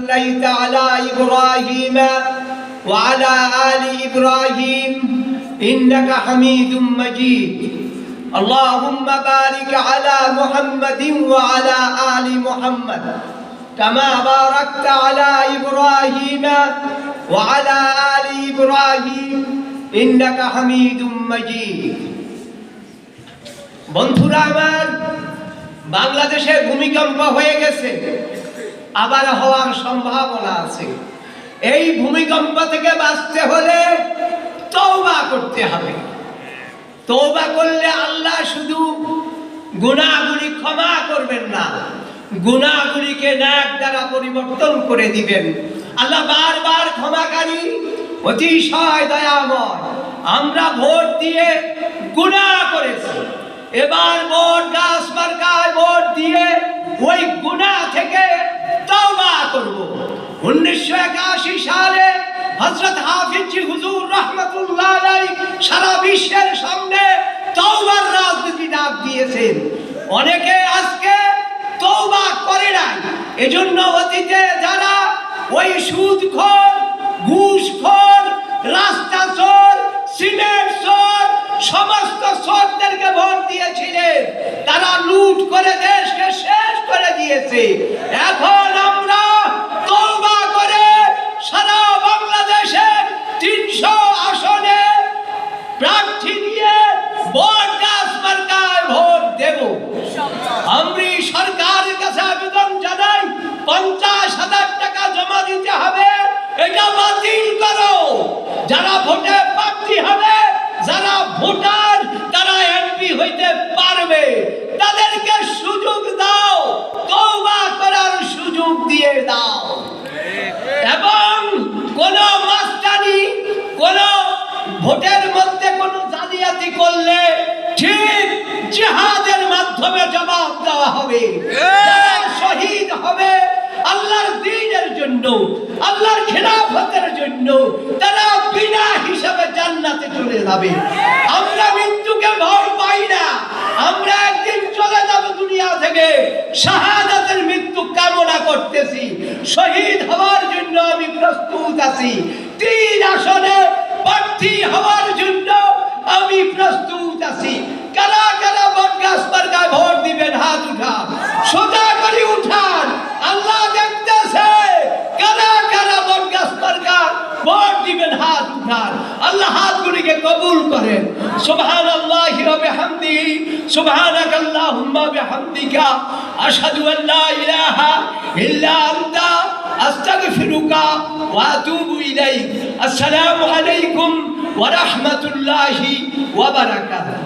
صليت على إبراهيم وعلى آل إبراهيم إنك حميد مجيد اللهم بارك على محمد وعلى آل محمد كما باركت على إبراهيم وعلى آل إبراهيم إنك حميد مجيد বন্ধুরা আমার, বাংলাদেশে ভূমিকম্প হয়ে গেছে, আবার হওয়ার সম্ভাবনা আছে। এই ভূমিকম্প থেকে বাঁচতে হলে তওবা করতে হবে। তওবা করলে আল্লাহ শুধু গুনাহগুলি ক্ষমা করবেন না, গুনাহগুলিকে নেক দ্বারা পরিবর্তন করে দিবেন। আল্লাহ বারবার ক্ষমাকারী, অতিশয় দয়াময়। আমরা ভোট দিয়ে গুনাহ করেছি, এবার ভোট গাছ মার্কায় ভোট দিয়ে ওই গুনাহ থেকে তওবা করব। 1981 সালে হযরত হাফিজ হুজুর রাহমাতুল্লাহ আলাইহি সারা বিশ্বের সামনে তওবার রাজনীতি ডাক দিয়েছেন। অনেকে আজকে তওবা করে নাই। এজন্য অতীতে যারা ওই সুদখোর, ঘুষখোর, রাস্তা চোর, সিমেন্ট চোর, সমস্ত চোরদেরকে ভোট দিয়েছিলেন, তারা লুট করে দেশকে শেষ করে দিয়েছে। এখন আমরা তওবা করে সারা বাংলাদেশের 300 আসনে প্রার্থী দিয়ে ভোট গাছ মার্কায় ভোট দেব। আমি সরকারের কাছে আবেদন জানাই, 50,000 টাকা জমা দিতে হবে, এটা বাতিল করো। যারা ভোটে প্রার্থী হবে, যারা ভোটার, তারা এমপি হইতে পারবে, তাদেরকে সুযোগ দাও, তওবা করার সুযোগ দিয়ে দাও। এবং কোন মাস্টারি, কোন ভোটের মধ্যে কোন জালিয়াতি করলে ঠিক জিহাদের মাধ্যমে জবাব দেওয়া হবে। যারা শহীদ হবে আল্লাহর দ্বীনের জন্য, আল্লাহর খিলাফতের জন্য, তারা বিনা হিসাবে জান্নাতে চলে যাবে। আমরা মৃত্যুকে ভয় পাই না, আমরা একদিন চলে যাব দুনিয়া থেকে। শাহাদাতের মৃত্যু কামনা করতেছি, শহীদ হওয়ার জন্য আমি প্রস্তুত আছি। 3 আসনে প্রার্থী হওয়ার জন্য আমি প্রস্তুত আছি। কারা কারা বটগাছ মার্কায় ভোট দিবেন? হাত উঠান, সোজা করে উঠান, আল্লাহ দেখতেছে। কারা কারা বটগাছ মার্কায় ভোট দিবেন? হাত উঠান। আল্লাহ হাতগুলিকে কবুল করেন। সুবহানাল্লাহি ওয়া বিহামদিহি, সুবহানাকাল্লাহুম্মা বিহামদিকা, আশহাদু আল লা ইলাহা ইল্লা আনতা, আস্তাগফিরুকা ওয়া আতুবু ইলাইক। আসসালামু আলাইকুম ওয়া রাহমাতুল্লাহি ওয়া বারাকাতুহু।